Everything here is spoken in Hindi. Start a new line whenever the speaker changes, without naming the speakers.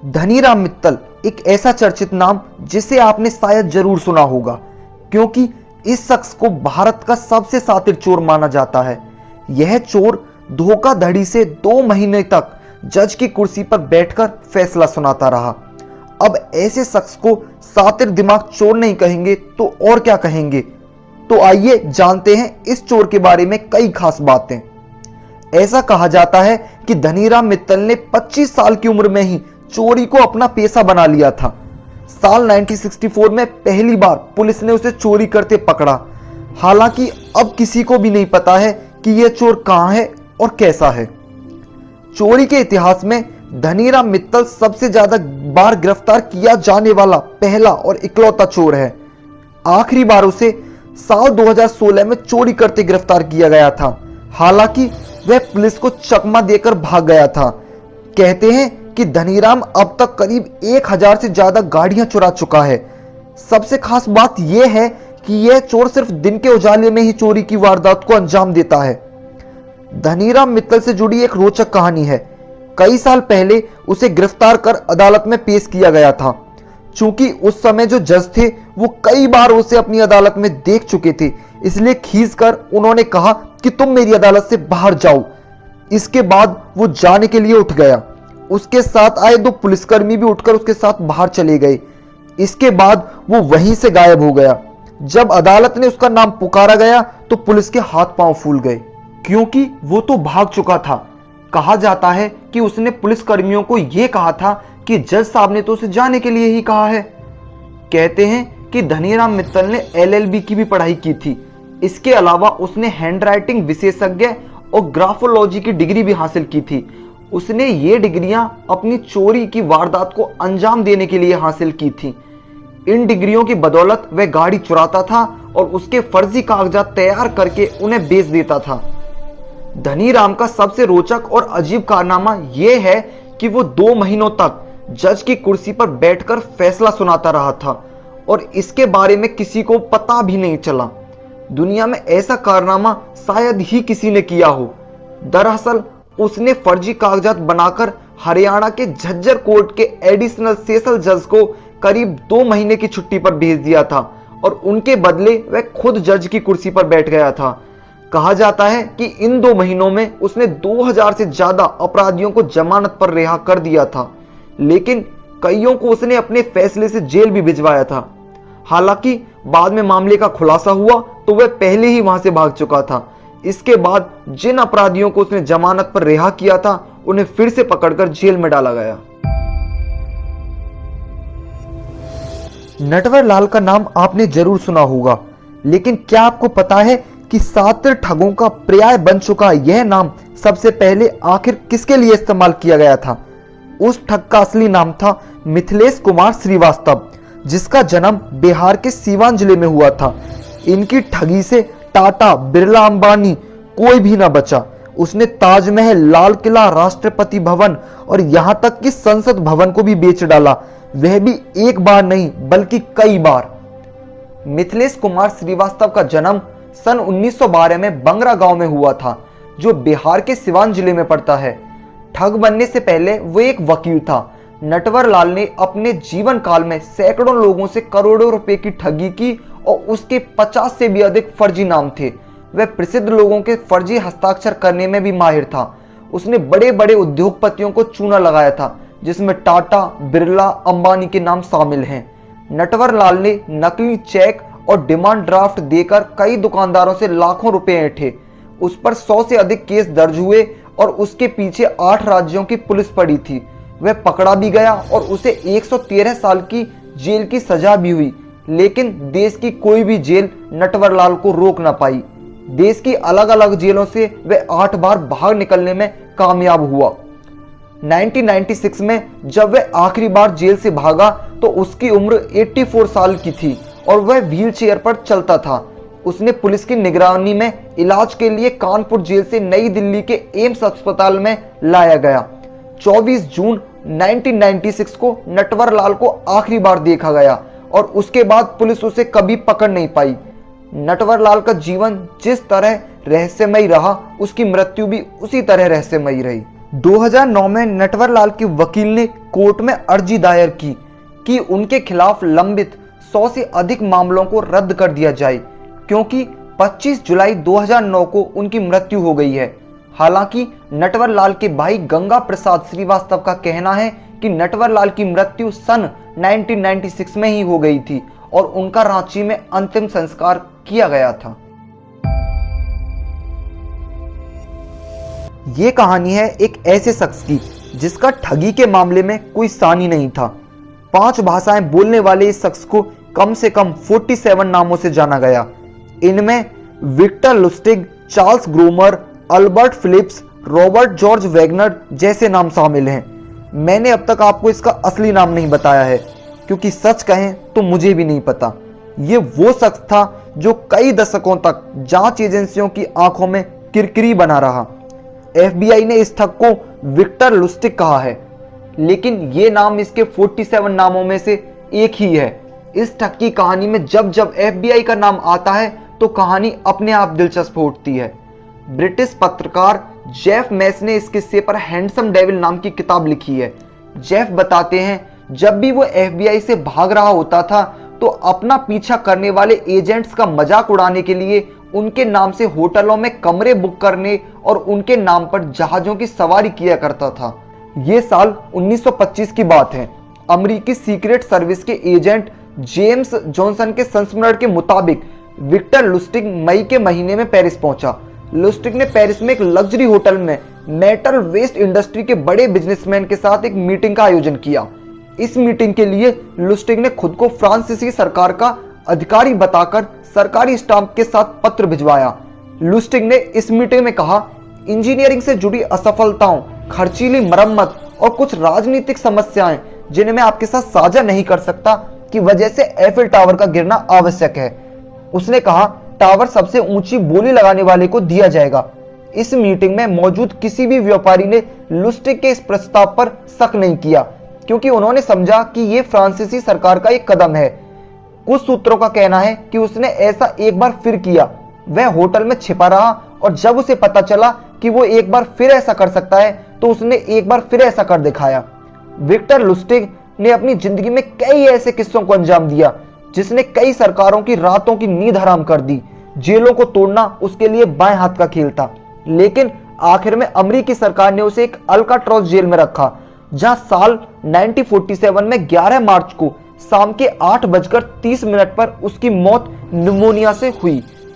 धनीराम मित्तल एक ऐसा चर्चित नाम जिसे आपने शायद जरूर सुना होगा, क्योंकि इस शख्स को भारत का सबसे शातिर चोर माना जाता है। यह चोर धोखाधड़ी से 2 महीने तक जज की कुर्सी पर बैठकर फैसला सुनाता रहा। अब ऐसे शख्स को शातिर दिमाग चोर नहीं कहेंगे तो और क्या कहेंगे? तो आइए जानते हैं इस चोर के बारे में कई खास बातें। ऐसा कहा जाता है कि धनीराम मित्तल ने 25 साल की उम्र में ही चोरी को अपना पेशा बना लिया था। साल 1964 में पहली बार पुलिस ने उसे चोरी करते पकड़ा। हालांकि अब किसी को भी नहीं पता है कि यह चोर कहां है और कैसा है। चोरी के इतिहास में धनीराम मित्तल सबसे ज्यादा बार गिरफ्तार किया जाने वाला पहला और इकलौता चोर है। आखिरी बार उसे साल 2016 में चोरी करते गिरफ्तार किया गया था। हालांकि वह पुलिस को चकमा देकर भाग गया था। कहते हैं कि धनीराम अब तक करीब 1000 से ज्यादा गाड़ियां चुरा चुका है। सबसे खास बात यह है कि यह चोर सिर्फ दिन के उजाले में ही चोरी की वारदात को अंजाम देता है। धनीराम मित्तल से जुड़ी एक रोचक कहानी है। कई साल पहले उसे गिरफ्तार कर अदालत में पेश किया गया था। चूंकि उस समय जो जज थे वो कई बार उसे अपनी अदालत में देख चुके थे, इसलिए खींचकर उन्होंने कहा कि तुम मेरी अदालत से बाहर जाओ। इसके बाद वो जाने के लिए उठ गया। उसके साथ आए 2 पुलिसकर्मी भी उठकर उसके साथ बाहर चले गए। इसके बाद वो वहीं से गायब हो गया। जब अदालत ने उसका नाम पुकारा गया तो पुलिस के हाथ पांव फूल गए, क्योंकि वो तो भाग चुका था। कहा जाता है कि उसने पुलिसकर्मियों को यह कहा था कि जज साहब ने तो उसे जाने के लिए ही कहा है। कहते हैं कि धनीराम मित्तल ने LLB की भी पढ़ाई की थी। इसके अलावा उसने हैंडराइटिंग विशेषज्ञ और ग्राफोलॉजी की डिग्री भी हासिल की थी। उसने ये डिग्रियां अपनी चोरी की वारदात को अंजाम देने के लिए हासिल की थी। इन डिग्रियों की बदौलत वह गाड़ी चुराता था और उसके फर्जी कागजात तैयार करके उन्हें बेच देता था। धनीराम का सबसे रोचक और अजीब कारनामा यह है कि वो 2 महीनों तक जज की कुर्सी पर बैठकर फैसला सुनाता रहा था और इसके बारे में किसी को पता भी नहीं चला। दुनिया में ऐसा कारनामा शायद ही किसी ने किया हो। दरअसल उसने फर्जी कागजात बनाकर हरियाणा के झज्जर कोर्ट के एडिशनल सेशन जज को करीब 2 महीने की छुट्टी पर भेज दिया था और उनके बदले वह खुद जज की कुर्सी पर बैठ गया था। कहा जाता है कि इन 2 महीनों में उसने 2000 से ज्यादा अपराधियों को जमानत पर रिहा कर दिया था, लेकिन कईयों को उसने अपने फैसले से जेल भी भिजवाया था। हालांकि बाद में मामले का खुलासा हुआ तो वह पहले ही वहां से भाग चुका था। इसके बाद जिन अपराधियों को उसने जमानत पर रिहा किया था उन्हें फिर से पकड़कर जेल में डाला गया। नटवरलाल का नाम आपने जरूर सुना होगा, लेकिन क्या आपको पता है कि शातिर ठगों का पर्याय बन चुका यह नाम सबसे पहले आखिर किसके लिए इस्तेमाल किया गया था? उस ठग का असली नाम था मिथिलेश कुमार श्रीवास्तव, जिसका जन्म बिहार के सीवान जिले में हुआ था। इनकी ठगी से टाटा, बिरला, अंबानी कोई भी ना बचा। उसने ताजमहल, लाल किला, राष्ट्रपति भवन और यहां तक कि संसद भवन को भी बेच डाला, वह भी एक बार नहीं बल्कि कई बार। मिथिलेश कुमार श्रीवास्तव का जन्म सन 1912 में बंगरा गांव में हुआ था, जो बिहार के सिवान जिले में पड़ता है। ठग बनने से पहले वो एक वकील था। नटवरलाल ने अपने जीवन काल में सैकड़ों लोगों से करोड़ों रुपए की ठगी की और उसके 50 से भी अधिक फर्जी नाम थे। वह प्रसिद्ध लोगों के फर्जी हस्ताक्षर करने में भी माहिर था। उसने बड़े बड़े उद्योगपतियों को चूना लगाया था, जिसमें टाटा, बिरला, अंबानी के नाम शामिल हैं। नटवरलाल ने नकली चेक और डिमांड ड्राफ्ट देकर कई दुकानदारों से लाखों रुपए ऐंठे। उस पर 100 से अधिक केस दर्ज हुए और उसके पीछे 8 राज्यों की पुलिस पड़ी थी। वह पकड़ा भी गया और उसे 113 साल की जेल की सजा भी हुई, लेकिन देश की कोई भी जेल नटवरलाल को रोक ना पाई। देश की अलग अलग जेलों से वह 8 बार बाहर निकलने में कामयाब हुआ। 1996 में जब वह आखिरी बार जेल से भागा तो उसकी उम्र 84 साल की थी और वह व्हील चेयर पर चलता था। उसने पुलिस की निगरानी में इलाज के लिए कानपुर जेल से नई दिल्ली के एम्स अस्पताल में लाया गया। 24 जून 1996 को नटवरलाल को आखिरी बार देखा गया और उसके बाद पुलिस उसे कभी पकड़ नहीं पाई। नटवरलाल का जीवन जिस तरह रहस्यमयी रहा, उसकी मृत्यु भी उसी तरह रहस्यमयी रही। 2009 में नटवरलाल के वकील ने कोर्ट में अर्जी दायर की कि उनके खिलाफ लंबित 100 से अधिक मामलों को रद्द कर दिया जाए, क्योंकि 25 जुलाई 2009 को उनकी मृत्यु हो गई है। हालांकि नटवर लाल के भाई गंगा प्रसाद श्रीवास्तव का कहना है कि नटवर लाल की मृत्यु सन 1996 में ही हो गई थी और उनका रांची में अंतिम संस्कार किया गया था। ये कहानी है एक ऐसे शख्स की जिसका ठगी के मामले में कोई सानी नहीं था। 5 भाषाएं बोलने वाले इस शख्स को कम से कम 47 नामों से जाना गया। इनमें Victor Lustig, Charles Gromer, Albert Philips, Robert George Wagner जैसे नाम शामिल हैं। मैंने अब तक आपको इसका असली नाम नहीं बताया है, क्योंकि सच कहें तो मुझे भी नहीं पता। ये वो शख्स था जो कई दशकों तक जांच एजेंसियों की आंखों में किरकिरी बना रहा। FBI ने इस ठग को विक्टर लुस्टिग कहा है, लेकिन ये नाम इसके 47 नामों में से एक ही है। इस ठग की कहानी में जब जब FBI का नाम आता है तो कहानी अपने आप दिलचस्प होती है। ब्रिटिश पत्रकार जेफ मैस ने इस किस्से पर हैंडसम डेविल नाम की किताब लिखी है। जेफ बताते हैं, जब भी वो FBI से भाग रहा होता था तो अपना पीछा करने वाले एजेंट्स का मजाक उड़ाने के लिए उनके नाम से होटलों में कमरे बुक करने और उनके नाम पर जहाजों की सवारी किया करता था। ये साल 1925 की बात है। अमेरिकी सीक्रेट सर्विस के एजेंट जेम्स जॉनसन के संस्मरण के मुताबिक विक्टर लुस्टिग मई के महीने में पेरिस पहुंचा। लुस्टिग ने पेरिस में एक लग्जरी होटल में मेटल वेस्ट इंडस्ट्री के बड़े बिजनेसमैन के साथ एक मीटिंग का आयोजन किया। इस मीटिंग के लिए लुस्टिग ने खुद को फ्रांसीसी सरकार का अधिकारी बताकर सरकारी स्टाम्प के साथ पत्र भिजवाया। लुस्टिग ने इस मीटिंग में कहा, इंजीनियरिंग से जुड़ी असफलताओं, खर्चीली मरम्मत और कुछ राजनीतिक समस्याएं जिन्हें मैं आपके साथ साझा नहीं कर सकता की वजह से एफिल टावर का गिरना आवश्यक है। उसने कहा, टावर सबसे ऊंची बोली लगाने वाले को दिया जाएगा। इस मीटिंग में मौजूद किसी भी व्यापारी ने लुस्टिग के इस प्रस्ताव पर शक नहीं किया, क्योंकि उन्होंने समझा कि यह फ्रांसीसी सरकार का एक कदम है। कुछ सूत्रों का कहना है कि उसने ऐसा एक बार फिर किया। वह होटल में छिपा रहा और जब उसे पता चला कि वो एक बार फिर ऐसा कर सकता है तो उसने एक बार फिर ऐसा कर दिखाया। विक्टर लुस्टिग ने अपनी जिंदगी में कई ऐसे किस्सों को अंजाम दिया जिसने कई सरकारों की रातों की नींद हराम कर दी। जेलों को तोड़ना उसके लिए बाएं हाथ का खेल था, लेकिन आखिर में अमेरिकी सरकार ने उसे एक अल्काट्रॉस जेल में रखा, जहां साल 1947 में 11 मार्च को शाम के 8:30 पर उसकी मौत निमोनिया से हुई।